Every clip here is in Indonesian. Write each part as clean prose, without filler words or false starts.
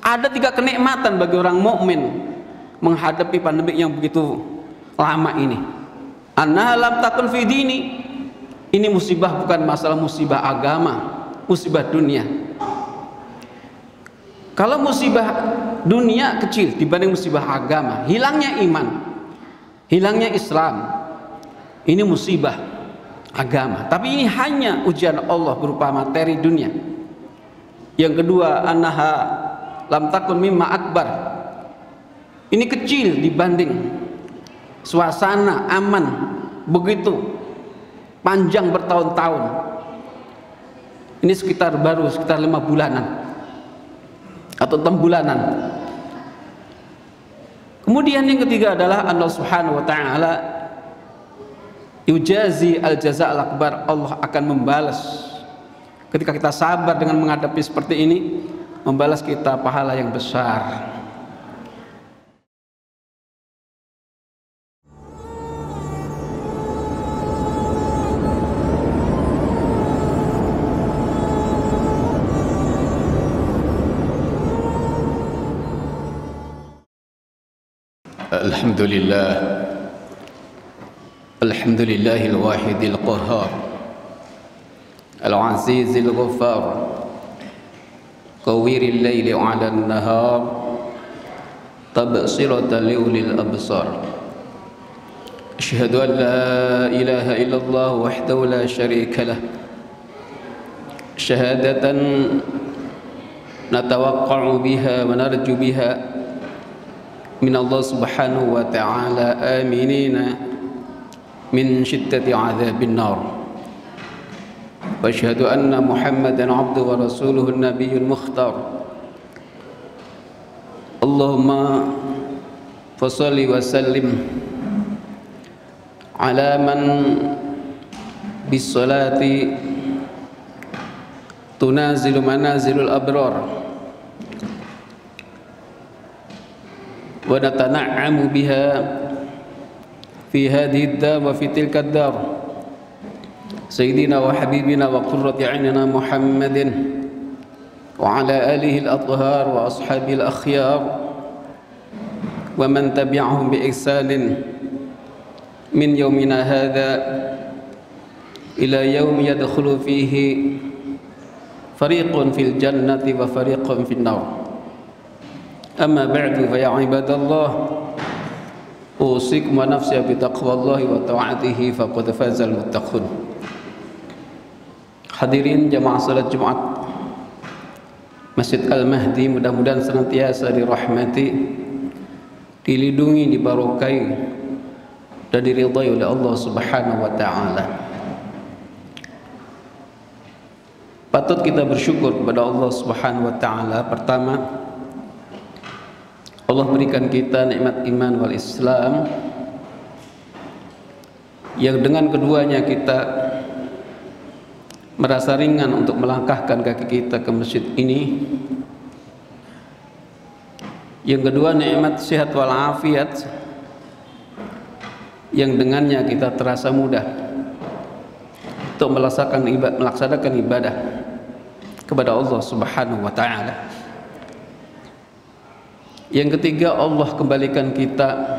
Ada 3 kenikmatan bagi orang mukmin menghadapi pandemi yang begitu lama ini. Annaha lam takun fi dini. Ini musibah bukan masalah musibah agama, musibah dunia. Kalau musibah dunia kecil dibanding musibah agama, hilangnya iman, hilangnya Islam, ini musibah agama. Tapi ini hanya ujian Allah berupa materi dunia. Yang kedua, annaha lam takun mimma akbar. Ini kecil dibanding suasana aman begitu panjang bertahun-tahun. Ini baru sekitar 5 bulanan atau 6 bulanan. Kemudian yang ketiga adalah Allah Subhanahu wa taala yujazi al-jaza' al-akbar. Allah akan membalas ketika kita sabar dengan menghadapi seperti ini, membalas kita pahala yang besar. Alhamdulillahil wahidil qahhar al-azizil ghaffar qawwiril laili 'alan nahar tabsiratan liulil absar. Asyhadu an la ilaha illallah wahdahu la syarika lah, syahadatan natawaqqa'u biha wa narju biha min Allah subhanahu wa ta'ala aminina min syiddati azabin nar. Wa asyhadu anna Muhammadan abduhu wa rasuluhu an-nabiyyul mukhtar. Allahumma fashalli wa sallim ala man bis salati tunazilu manazilul abrar wa natana'amu biha fi hadhihi ad-dar wa fi tilka ad-dar. Sayyidina wa habibina wa qurrati 'ainina Muhammadin wa ala alihi al-athhar wa ashabihi al-akhyar wa man tabi'ahum bi ihsanin min yawmina hadha ila yawmi yadkhulu fihi fariqun fil jannati wa fariqun fin nar. Amma ba'du, fa ya ibadallah, usikum wa nafsi bi taqwallahi wa ta'atihi faqad fazal muttaqun. Hadirin jamaah salat Jumat Masjid Al-Mahdi, mudah-mudahan senantiasa dirahmati, dilindungi, dibarokai dan diridhai oleh Allah Subhanahu wa taala. Patut kita bersyukur kepada Allah Subhanahu wa taala. Pertama, Allah berikan kita nikmat iman wal Islam, yang dengan keduanya kita merasa ringan untuk melangkahkan kaki kita ke masjid ini. Yang kedua, nikmat sehat wal afiat, yang dengannya kita terasa mudah untuk melaksanakan ibadah kepada Allah Subhanahu wa taala. Yang ketiga, Allah kembalikan kita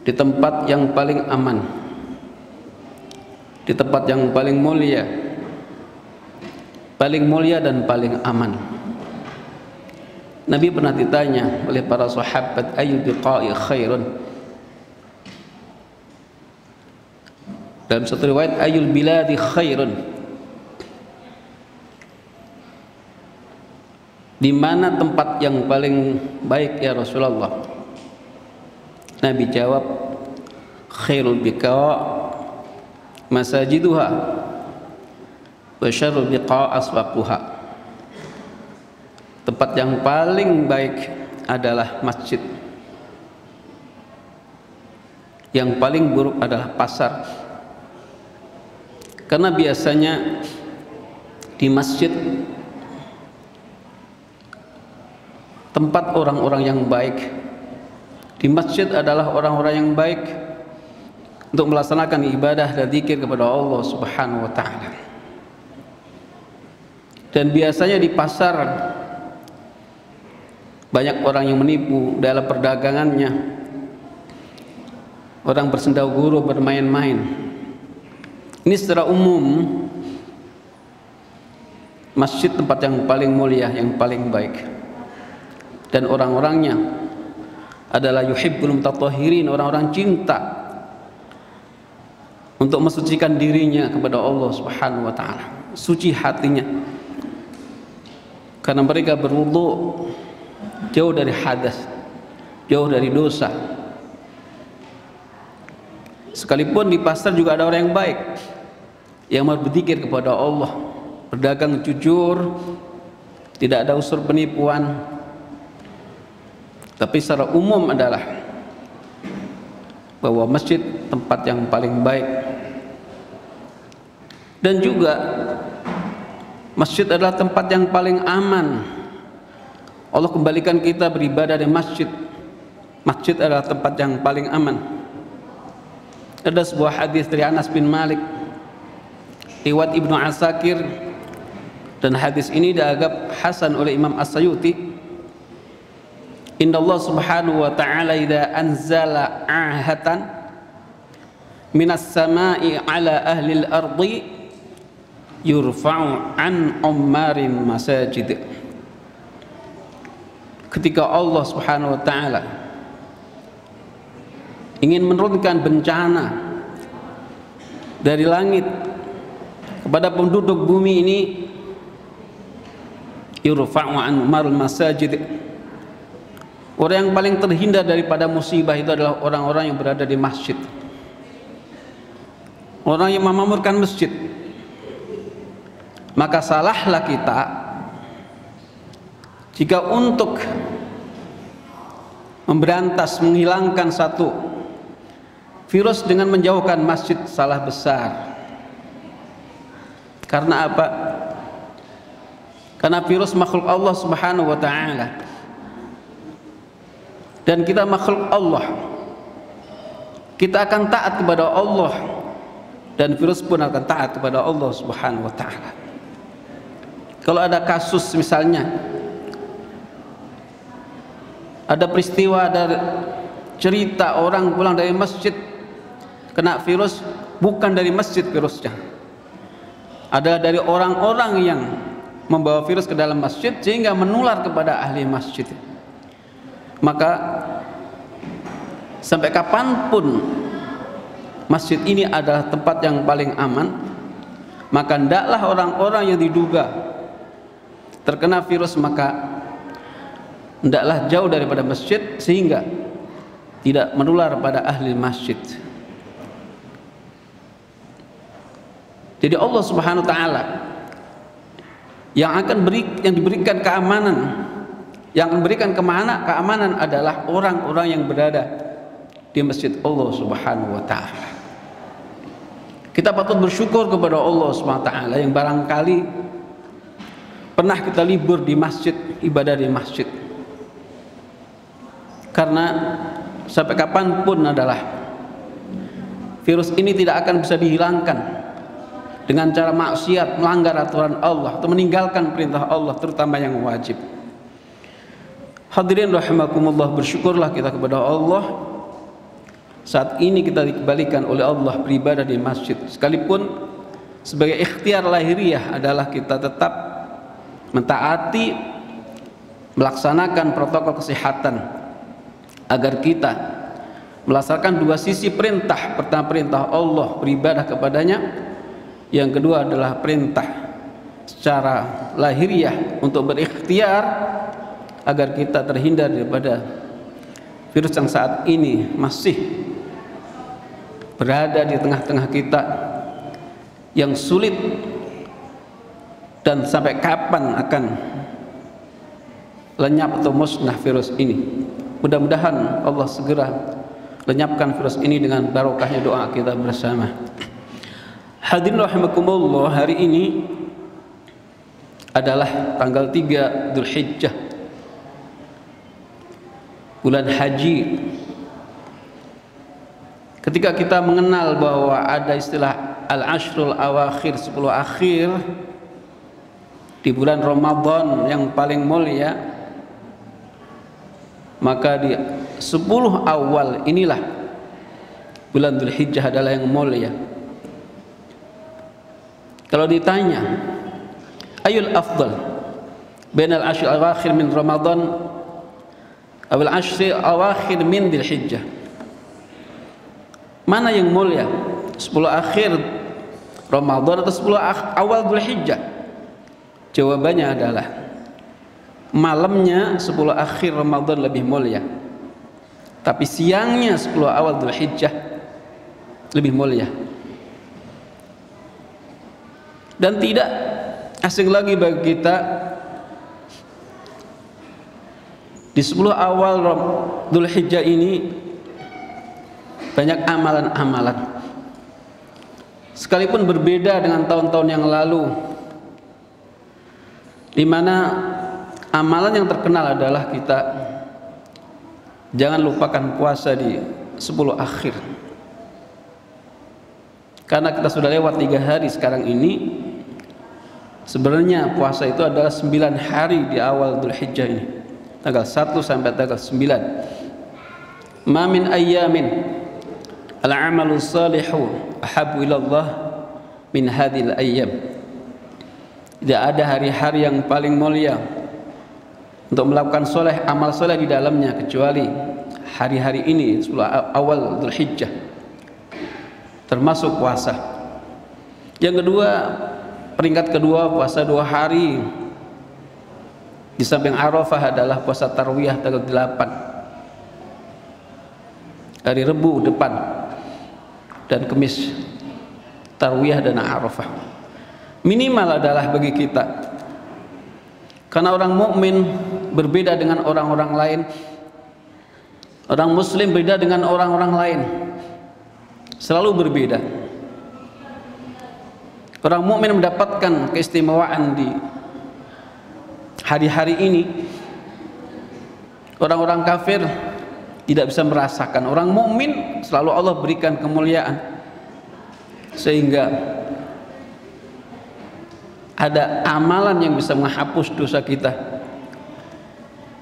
di tempat yang paling aman, di tempat yang paling mulia dan paling aman. Nabi pernah ditanya oleh para sahabat, ayyul biqa'i khairun. Dalam satu riwayat, ayyul biladi khairun. Di mana tempat yang paling baik ya Rasulullah? Nabi jawab, khairul biqa' masajiduha wa syarrul biqa' aswaquha. Tempat yang paling baik adalah masjid, yang paling buruk adalah pasar. Karena biasanya di masjid tempat orang-orang yang baik, di masjid adalah orang-orang yang baik untuk melaksanakan ibadah dan zikir kepada Allah Subhanahu wa taala. Dan biasanya di pasar Banyak orang yang menipu dalam perdagangannya. Orang bersendau-guru, bermain-main. Ini secara umum masjid tempat yang paling mulia, yang paling baik. Dan orang-orangnya adalah yuhibbul mutatahhirin, orang-orang cinta untuk mensucikan dirinya kepada Allah Subhanahu wa taala, suci hatinya. Karena mereka berwudu jauh dari hadas, jauh dari dosa. Sekalipun di pasar juga ada orang yang baik, yang mau berzikir kepada Allah, berdagang jujur, tidak ada unsur penipuan. Tapi secara umum adalah bahwa masjid tempat yang paling baik. Dan juga masjid adalah tempat yang paling aman. Allah kembalikan kita beribadah di masjid. Masjid adalah tempat yang paling aman. Ada sebuah hadis dari Anas bin Malik, riwayat Ibnu Asakir, dan hadis ini dianggap hasan oleh Imam As-Sayuti. Inna Allah subhanahu wa ta'ala idza anzala ahatan minas sama'i ala ahli al-ardi yurfa'u an ummarin masajid. Ketika Allah subhanahu wa ta'ala ingin menurunkan bencana dari langit kepada penduduk bumi ini, yurfa'u an ummaril masajid. Orang yang paling terhindar daripada musibah itu adalah orang-orang yang berada di masjid, orang yang memakmurkan masjid. Maka salahlah kita jika untuk memberantas, menghilangkan satu virus dengan menjauhkan masjid, salah besar. Karena apa? Karena virus makhluk Allah Subhanahu wa ta'ala, dan kita makhluk Allah. Kita akan taat kepada Allah, dan virus pun akan taat kepada Allah Subhanahu wa ta'ala. Kalau ada kasus misalnya, ada peristiwa, ada cerita orang pulang dari masjid kena virus, bukan dari masjid virusnya, adalah dari orang-orang yang membawa virus ke dalam masjid sehingga menular kepada ahli masjid. Maka sampai kapanpun masjid ini adalah tempat yang paling aman, maka hendaklah orang-orang yang diduga terkena virus, maka hendaklah jauh daripada masjid sehingga tidak menular pada ahli masjid. Jadi Allah Subhanahu wa ta'ala yang diberikan keamanan, yang akan memberikan keamanan adalah orang-orang yang berada di masjid Allah Subhanahu wa ta'ala. Kita patut bersyukur kepada Allah Subhanahu wa ta'ala yang barangkali pernah kita libur di masjid, ibadah di masjid. Karena sampai kapanpun adalah virus ini tidak akan bisa dihilangkan dengan cara maksiat, melanggar aturan Allah atau meninggalkan perintah Allah, terutama yang wajib. Hadirin rahimakumullah, bersyukurlah kita kepada Allah saat ini kita dikembalikan oleh Allah beribadah di masjid. Sekalipun sebagai ikhtiar lahiriah adalah kita tetap mentaati, melaksanakan protokol kesehatan agar kita melaksanakan dua sisi perintah. Pertama, perintah Allah beribadah kepadanya. Yang kedua adalah perintah secara lahiriah untuk berikhtiar agar kita terhindar daripada virus yang saat ini masih berada di tengah-tengah kita, yang sulit dan sampai kapan akan lenyap atau musnah virus ini. Mudah-mudahan Allah segera lenyapkan virus ini dengan barokahnya doa kita bersama. Hadirin rahimakumullah, hari ini adalah tanggal 3 Dzulhijjah, bulan haji. Ketika kita mengenal bahwa ada istilah al-ashrul awakhir, 10 akhir di bulan Ramadan yang paling mulia, Maka di 10 awal inilah bulan Dzulhijjah adalah yang mulia. Kalau ditanya ayul afdal bainal ashr awakhir min Ramadan awal ashr awakhir min Dzulhijjah, mana yang mulia, 10 akhir Ramadan atau 10 awal Dzulhijjah? Jawabannya adalah malamnya 10 akhir Ramadan lebih mulia, tapi siangnya 10 awal Dzulhijjah lebih mulia. Dan tidak asing lagi bagi kita, di 10 awal Dzulhijjah ini banyak amalan-amalan, sekalipun berbeda dengan tahun-tahun yang lalu, di mana amalan yang terkenal adalah kita jangan lupakan puasa di 10 akhir. Karena kita sudah lewat 3 hari sekarang ini, sebenarnya puasa itu adalah 9 hari di awal Dzulhijjah ini, tanggal 1 sampai tanggal 9. Ma min ayyamin al-amalu salihu ahabbu ilallah min hadhil ayyam. Tidak ada hari-hari yang paling mulia untuk melakukan soleh, amal soleh di dalamnya kecuali hari-hari ini, 10 awal Dzulhijjah, termasuk puasa. Yang kedua, peringkat kedua, puasa 2 hari di samping Arafah adalah puasa Tarwiyah tanggal 8, hari Rebu depan dan Kamis, Tarwiyah dan Arafah. Minimal adalah bagi kita, karena orang mukmin berbeda dengan orang-orang lain, orang muslim berbeda dengan orang-orang lain, selalu berbeda. Orang mukmin mendapatkan keistimewaan di hari-hari ini, orang-orang kafir tidak bisa merasakan. Orang mukmin selalu Allah berikan kemuliaan, sehingga ada amalan yang bisa menghapus dosa kita.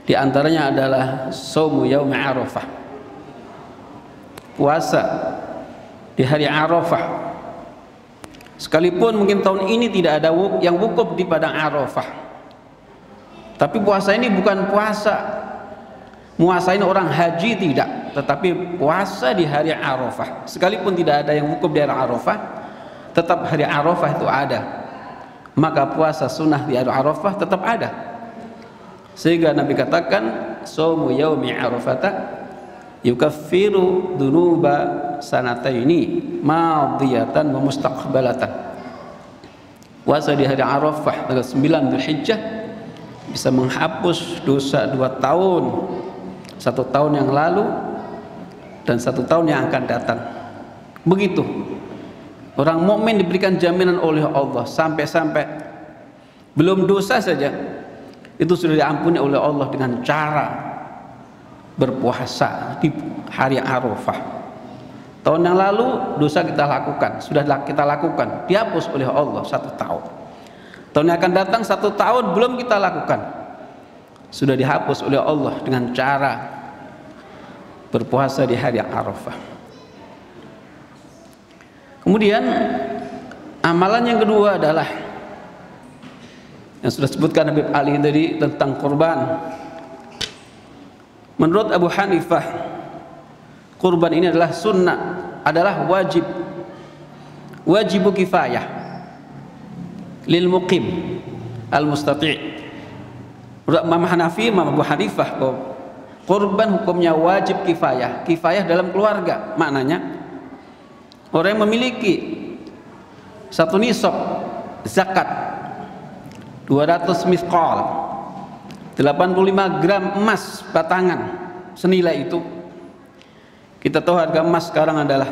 Di antaranya adalah shaumu yaumi Arafah, puasa di hari Arafah. Sekalipun mungkin tahun ini tidak ada yang wukuf di padang Arafah, tapi puasa ini bukan puasa muasain orang haji, tidak, tetapi puasa di hari Arafah. Sekalipun tidak ada yang wukuf di hari Arafah, tetap hari Arafah itu ada. Maka puasa sunnah di hari Arafah tetap ada. Sehingga Nabi katakan, shaumu yaumi Arafata yukaffiru dunuba sanataini madiyatan wa mustaqbalatan. Puasa di hari Arafah tanggal 9 Dzulhijjah bisa menghapus dosa 2 tahun, 1 tahun yang lalu dan 1 tahun yang akan datang. Begitu orang mukmin diberikan jaminan oleh Allah, sampai-sampai belum dosa saja itu sudah diampuni oleh Allah dengan cara berpuasa di hari Arafah. Tahun yang lalu dosa kita lakukan, sudah kita lakukan, dihapus oleh Allah 1 tahun. Tahun yang akan datang 1 tahun belum kita lakukan, sudah dihapus oleh Allah dengan cara berpuasa di hari Arafah. Kemudian amalan yang kedua adalah yang sudah sebutkan Habib Ali tadi tentang kurban. Menurut Abu Hanifah, kurban ini adalah sunnah, adalah wajib, wajibu kifayah lil muqim al mustati'. Menurut Imam Hanafi, Imam Abu Hanifah, kurban hukumnya wajib kifayah. Kifayah dalam keluarga, maknanya orang yang memiliki 1 nisab zakat 200 misqal, 85 gram emas batangan senilai itu. Kita tahu harga emas sekarang adalah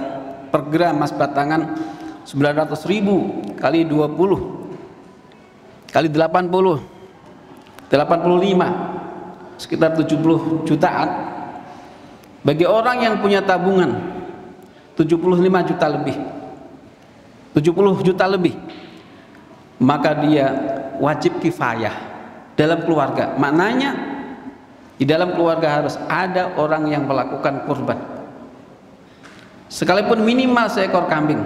per gram emas batangan 900.000 kali 20 kali 85 sekitar 70 jutaan. Bagi orang yang punya tabungan 75 juta lebih, 70 juta lebih, maka dia wajib kifayah dalam keluarga. Maknanya Di dalam keluarga harus ada orang yang melakukan kurban, sekalipun minimal seekor kambing.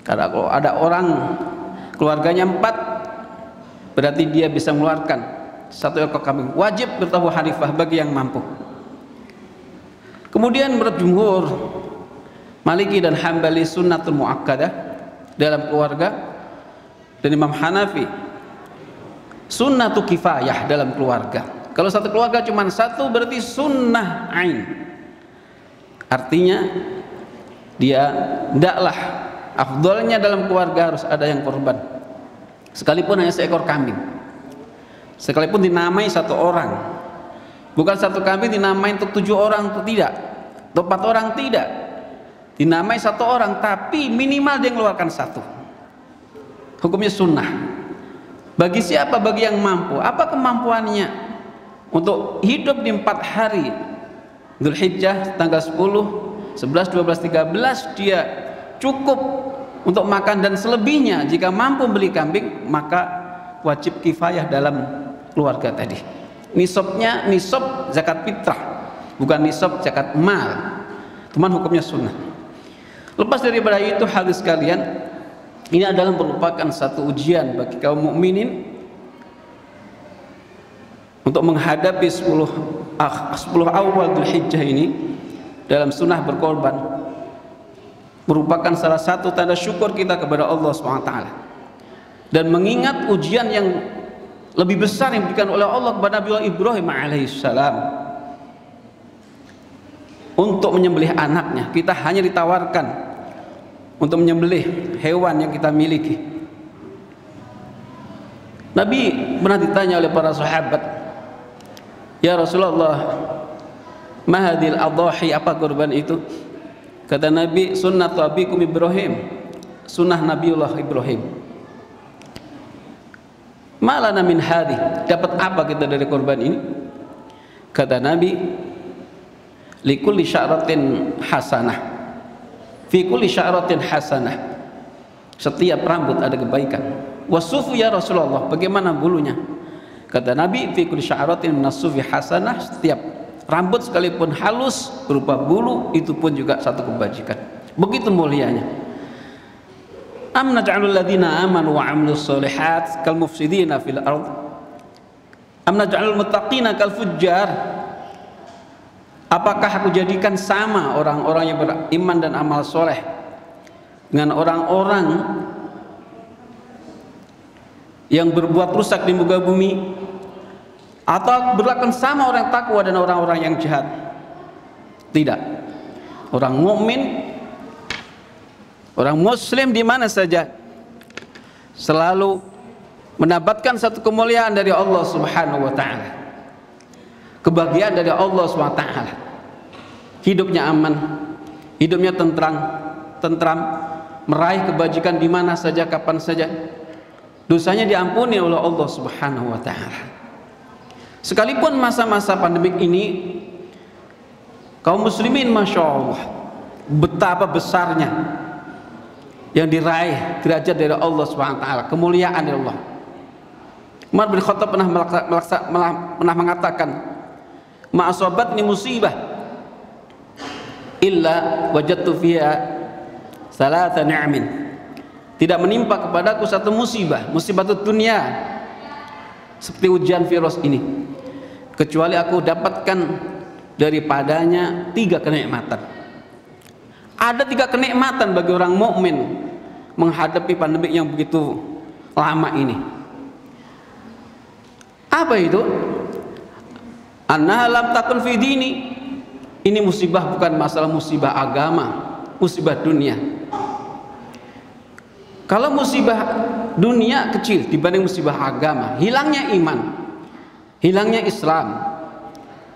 Karena kalau ada orang keluarganya 4, berarti dia bisa mengeluarkan 1 ekor kambing. Wajib bertabuh Hanifah bagi yang mampu. Kemudian menurut jumhur Maliki dan Hambali sunnatul muakkadah dalam keluarga, dan Imam Hanafi sunnatul kifayah dalam keluarga. Kalau satu keluarga cuma 1 berarti sunnah ain. Artinya dia tidaklah afdolnya dalam keluarga harus ada yang korban, sekalipun hanya seekor kambing, sekalipun dinamai 1 orang. Bukan 1 kambing dinamai untuk 7 orang, untuk tidak, untuk 4 orang tidak, dinamai 1 orang, tapi minimal dia mengeluarkan 1. Hukumnya sunnah. Bagi siapa? Bagi yang mampu. Apa kemampuannya? Untuk hidup di 4 hari Dzulhijjah tanggal 10, 11, 12, 13 dia cukup untuk makan, dan selebihnya jika mampu beli kambing maka wajib kifayah dalam keluarga tadi. Nisabnya nisab zakat fitrah, bukan nisab zakat mal. Cuman hukumnya sunnah. Lepas daripada itu, hadis sekalian, ini adalah merupakan satu ujian bagi kaum mukminin untuk menghadapi 10 awal Dzulhijjah ini. Dalam sunnah berkorban merupakan salah satu tanda syukur kita kepada Allah SWT, dan mengingat ujian yang lebih besar yang diberikan oleh Allah kepada Nabi Ibrahim alaihissalam untuk menyembelih anaknya. Kita hanya ditawarkan untuk menyembelih hewan yang kita miliki. Nabi pernah ditanya oleh para sahabat, "Ya Rasulullah, ma hadhil adhahi, apa kurban itu?" Kata Nabi, "Sunnatu abikum Ibrahim," sunnah Nabiullah Ibrahim. "Malana min hadhi," dapat apa kita dari kurban ini? Kata Nabi, "Likulli sya'ratin hasanah, fi kulli sya'ratin hasanah." Setiap rambut ada kebaikan. "Wasufu ya Rasulullah," bagaimana bulunya? Kata Nabi, "Fi kulli sya'ratin minasufi hasanah." Setiap rambut sekalipun halus berupa bulu itu pun juga satu kebajikan. Begitu mulianya. Am naj'alul ladzina amanu wa 'amilus sholihat kal mufsidina fil ard, am naj'alul muttaqina kal fujjar. Apakah aku jadikan sama orang-orang yang beriman dan amal soleh dengan orang-orang yang berbuat rusak di muka bumi, atau berlakukan sama orang takwa dan orang-orang yang jahat? Tidak. Orang mukmin, orang muslim di mana saja selalu mendapatkan satu kemuliaan dari Allah Subhanahu wa taala, kebahagiaan dari Allah Subhanahu wa taala. Hidupnya aman, hidupnya tentram, meraih kebajikan di mana saja, kapan saja. Dosanya diampuni oleh Allah Subhanahu wa taala. Sekalipun masa-masa pandemik ini, kaum muslimin Masya Allah betapa besarnya yang diraih derajat dari Allah Subhanahu wa taala, kemuliaan dari Allah. Umar bin Khattab pernah mengatakan, "Ma asabatni musibah illa wajadtu fiha salata ni'amin." Tidak menimpa kepadaku satu musibah dunia seperti ujian virus ini, kecuali aku dapatkan daripadanya 3 kenikmatan. Ada 3 kenikmatan bagi orang mukmin menghadapi pandemi yang begitu lama ini. Apa itu? Annaha lam takun fi dini. Ini musibah bukan masalah musibah agama, musibah dunia. Kalau musibah dunia kecil dibanding musibah agama, hilangnya iman, hilangnya Islam,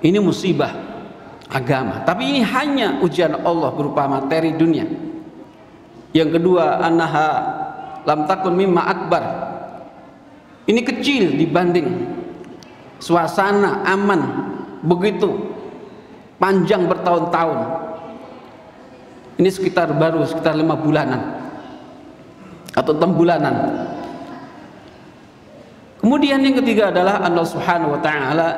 ini musibah agama. Tapi ini hanya ujian Allah berupa materi dunia. Yang kedua, annaha lam takun mimma akbar. Ini kecil dibanding suasana aman begitu panjang bertahun-tahun. Ini sekitar 5 bulanan atau 6 bulanan. Kemudian yang ketiga adalah Allah Subhanahu wa taala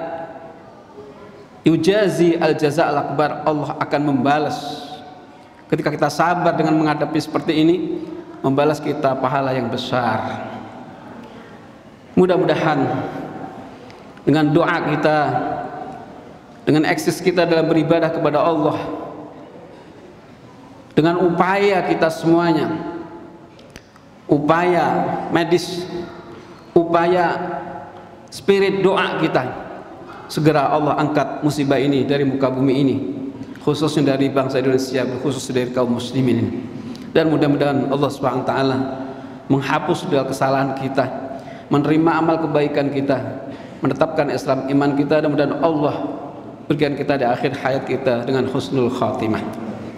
yujazi al-jaza' al-akbar, Allah akan membalas ketika kita sabar dengan menghadapi seperti ini, membalas kita pahala yang besar. Mudah-mudahan dengan doa kita, dengan eksis kita dalam beribadah kepada Allah, dengan upaya kita semuanya, upaya medis, upaya spirit doa kita, segera Allah angkat musibah ini dari muka bumi ini, khususnya dari bangsa Indonesia, khususnya dari kaum muslimin ini. Dan mudah-mudahan Allah SWT menghapus segala kesalahan kita, menerima amal kebaikan kita, menetapkan Islam iman kita, dan mudah-mudahan Allah berikan kita di akhir hayat kita dengan husnul khatimah.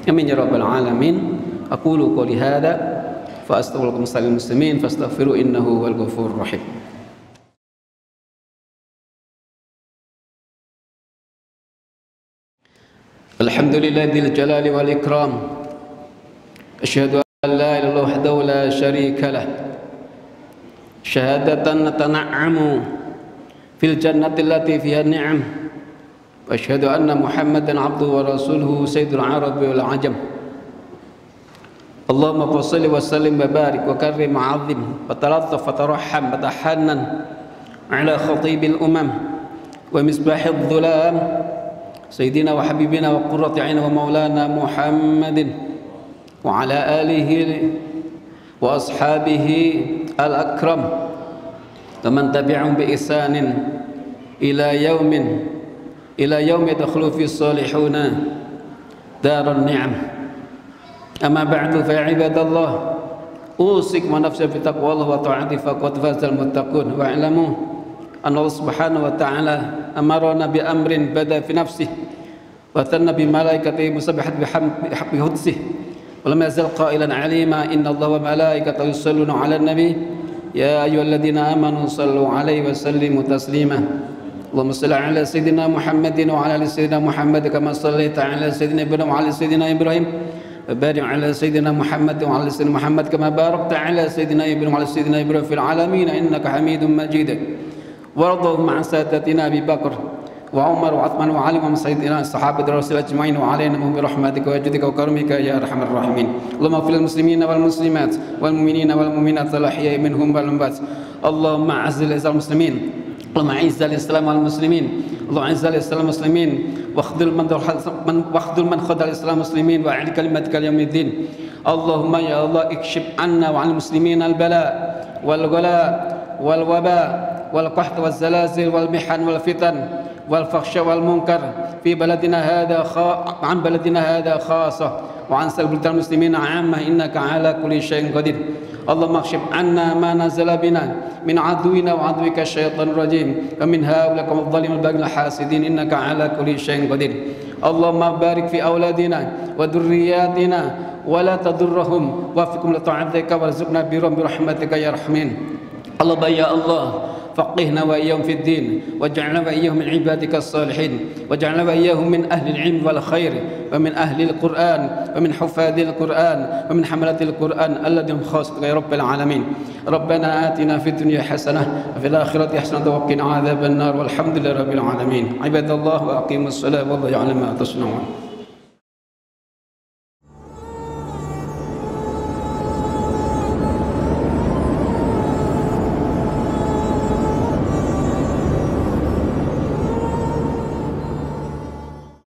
Amin ya rabbal alamin. Aqulu qouli hadza fa astaghfirullaha lisal muslimin fastaghfiru innahu wal ghafurur rahim. Alhamdulillahil jalali wal ikram. Asyhadu an la ilaha illallah wahdahu la syarika lah. Syahadatan natana'amu fil jannati allati fiha ni'am. وأشهد أن محمدا عبده ورسوله سيد العرب والعجم. اللهم صل وسلم وبارك وكرم وعظم وتلطف وترحم وتحنن على خطيب الأمم ومصباح الظلام سيدنا وحبيبنا وقرة عين ومولانا محمد وعلى آله وأصحابه الأكرم ومن تبعهم بإحسان إلى يوم يدخل في الصالحون دار النعم. أما بعد فيا عباد الله أوصيكم ونفسي بتقوى الله وطاعته فقد فاز المتقون. واعلموا أن الله سبحانه وتعالى أمرنا بأمر بدأ في نفسه وثنى بملائكته مسبحة بقدسه ولم يزل قائلا عليما إن الله وملائكته يصلون على النبي يا أيها الذين آمنوا صلوا عليه وسلموا تسليما. اللهم صل على سيدنا محمد وعلى ال سيدنا محمد كما صليت على سيدنا ابراهيم وعلى سيدنا ابراهيم وبارك على سيدنا محمد وعلى سيدنا محمد كما باركت على سيدنا ابراهيم وعلى سيدنا ابراهيم في العالمين انك حميد مجيد. وارضهم عن سادتنا ابي بكر وعمر وعثمان وعلي ومن سيدنا الصحابه الرسول اجمعين وعلينا برحمتك وجودك وكرمك يا ارحم الراحمين. اللهم اغفر للمسلمين والمسلمات والمؤمنين والمؤمنات الاحياء منهم والاموات. اللهم اعز الاسلام المسلمين، اللهم اعز الاسلام والمسلمين، اللهم اعز الاسلام والمسلمين واخذل من خذل الاسلام والمسلمين واعل كلمتك اليوم الدين. اللهم يا الله اكشف عنا وعن المسلمين البلاء والغلاء والوباء والقحط والزلازل والمحن والفتن والفحش والمنكر في بلدنا هذا عن بلدنا هذا خاصة وعن سائر بلدان المسلمين عامة إنك على كل شيء قدير. اللهم اكشف عنا ما نزل بنا من عدونا وعدوك الشيطان الرجيم ومن هؤلاء الظالمين الباغين الحاسدين إنك على كل شيء قدير. اللهم بارك في أولادنا وذرياتنا ولا تضرهم وفقهم لطاعتك وارزقنا برهم برحمتك يا رحمن. اللهم يا الله فقهنا وإياهم في الدين واجعلنا وإياهم من عبادك الصالحين واجعلنا وإياهم من أهل العلم والخير ومن أهل القرآن ومن حفاظ القرآن ومن حملة القرآن الذين خاصتك يا رب العالمين. ربنا آتنا في الدنيا حسنة وفي الآخرة حسنة وقنا عذاب النار والحمد لله رب العالمين. عباد الله وأقيموا الصلاة والله يعلم ما تصنعون.